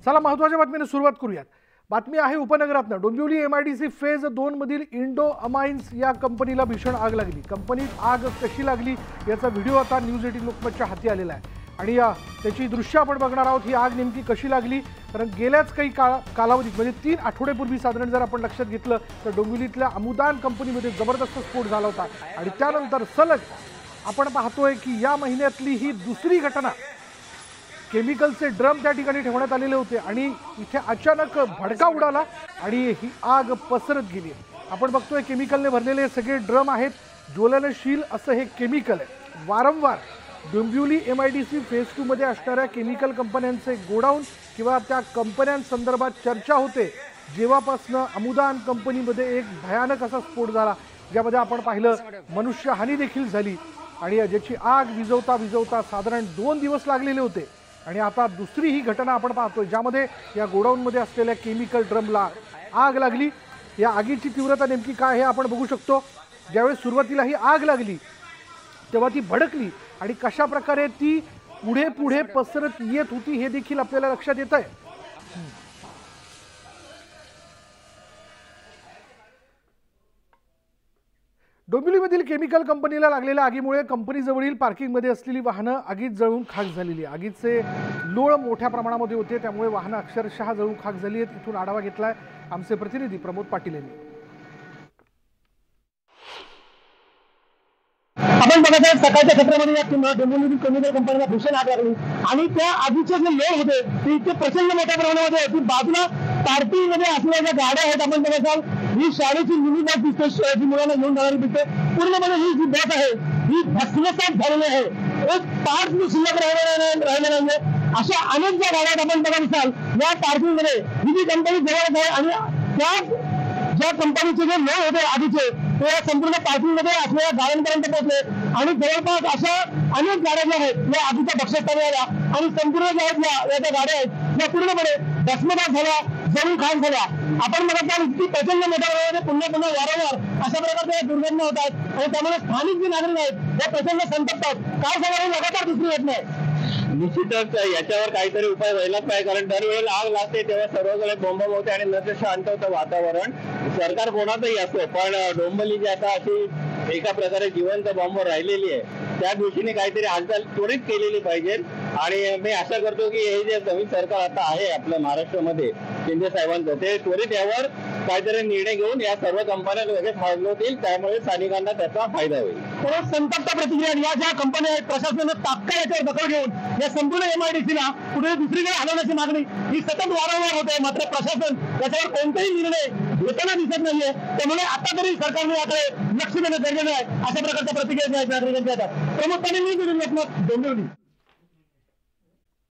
चला महत्त्वाच्या बातमीने सुरुवात करूयात। बातमी आहे उपनगरातनं। डोंबिवली एमआयडीसी फेज 2 मधील इंडो अमाइन्स या कंपनीला भीषण आग लागली। कंपनीत आग कशी लागली याचा व्हिडिओ आता न्यूज 18 लोकमतच्या हाती आलेला आहे आणि त्याची दृश्य आपण बघणार आहोत। ही आग नेमकी कशी लागली, कारण गेल्याच काही कालावधीत म्हणजे 3 आठवड्यापूर्वी साधारण जर आपण लक्षात घेतलं तर डोंबिवलीतल्या अमुदान कंपनीमध्ये जबरदस्त स्फोट झाला होता आणि त्यानंतर सलग आपण पाहतोय की या महिन्यातली ही दुसरी घटना। केमिकलचे ड्रम त्या ठिकाणी ठेवण्यात आलेले होते आणि इथे अचानक भडका उडाला आणि ही आग पसरत गेली। आपण बघतोय केमिकलने भरलेले सगळे ड्रम आहेत। ज्वलनशील असं हे केमिकल आहे। वारंवार डोंबिवली एमआयडीसी फेज 2 मध्ये असणाऱ्या केमिकल कंपन्यांचे गोडाऊन किंवा त्या कंपन्यांसंदर्भात चर्चा होते जेव्हापासून अमुदान कंपनीमध्ये एक भयानक असा स्फोट झाला, ज्यामध्ये आपण पाहिलं मनुष्यहानी देखील झाली आणि ज्याची आग विझवता साधारण 2 दिवस लागलेले होते। आणि आता दुसरी ही घटना आपण पाहतोय ज्यामध्ये या गोडाऊनमध्ये असलेल्या केमिकल ड्रमला आग लागली। या आगीची तीव्रता नेमकी काय हे आपण बघू शकतो। ज्यावेळी सुरुवातीला ही आग लागली तेव्हा ती भडकली आणि कशा प्रकारे ती पुढे पसरत येत होती हे देखील आपल्याला लक्षात येत आहे। डोंबिवलीमधील केमिकल कंपनीला लागलेल्या आगीमुळे कंपनीजवळील पार्किंगमध्ये असलेली वाहनं आगीत जळून खाक झालेली। आगीचे लोळ मोठ्या प्रमाणामध्ये होते, त्यामुळे वाहनं अक्षरशः जळून खाक झाली आहेत। इथून आढावा घेतलाय आमचे प्रतिनिधी प्रमोद पाटील यांनी। आपण बघत आहे सकाळच्या क्षेत्रामध्ये या डोंबिवलीतील केमिकल कंपनीला भीषण आग लागली आणि त्या आगीचे जे लोळ होते ते इतके प्रचंड मोठ्या प्रमाणामध्ये होती। बाजूला पार्किंग मध्ये असलेल्या गाड्या आहेत। आपण बघत आहोत ही शाळेची मिनी बस दिसते, जी मुलांना घेऊन जाणारी दिसते। पूर्णपणे ही जी बस आहे ही भस्मसात झालेली आहे। एक पार्ट शिल्लक राहिलेला नाही। अशा अनेक ज्या गाड्या आपण बघत असाल या पार्किंग मध्ये ही जी कंपनी जवळ आहे आणि त्या ज्या कंपनीचे जे लोळ होते आधीचे ते संपूर्ण पार्किंग मध्ये असलेल्या गाड्यांपर्यंत पोहोचले आणि जवळपास अशा अनेक गाड्या ज्या आहेत या आगीच्या भक्षस्थानी आल्या आणि संपूर्ण ज्या गाड्या आहेत त्या पूर्णपणे भस्मसात झाल्या, जळून खाक झाल्या। आपण बघत आहोत इतकी प्रचंड मोठ्या प्रमाणामध्ये पुन्हा वारंवार अशा प्रकारच्या दुर्घटना होतात आणि त्यामुळे स्थानिक जे नागरिक आहेत ते प्रचंड संतप्त आहेत। काय सांगा लगातार दुसरी घटना आहे। निश्चितच याच्यावर काहीतरी उपाय व्हायलाच पाहिजे, कारण दरवेळेला आग लागते तेव्हा सर्वकडे बोंबाबोंब होते आणि न शांत होतं वातावरण। सरकार कोणाचंही असो, पण डोंबिवली जी आता अशी एका प्रकारे जिवंत बॉम्बवर राहिलेली आहे त्या दृष्टीने काहीतरी हालचाल त्वरित केलेली पाहिजे। आणि मी आशा करतो की हे जे नवीन सरकार आता आहे आपल्या महाराष्ट्रामध्ये शिंदे साहेबांचं, ते त्वरित यावर काहीतरी निर्णय घेऊन या सर्व कंपन्या लगेच हलवतील, त्यामुळे स्थानिकांना त्याचा फायदा होईल। तर संतप्त प्रतिक्रिया या ज्या कंपन्या आहेत प्रशासनानं तात्काळ याच्यावर दखल घेऊन या संपूर्ण एमआयडीसीला कुठे दुसरीकडे हलवण्याची मागणी ही सतत वारंवार होते, मात्र प्रशासन याच्यावर कोणताही निर्णय घेताना दिसत नाहीये। त्यामुळे आता तरी सरकारने याकडे लक्ष देणं गरजेचं आहे, अशा प्रकारच्या प्रतिक्रिया नागरिकांच्या आहेत। प्रमुख डोंबिवली।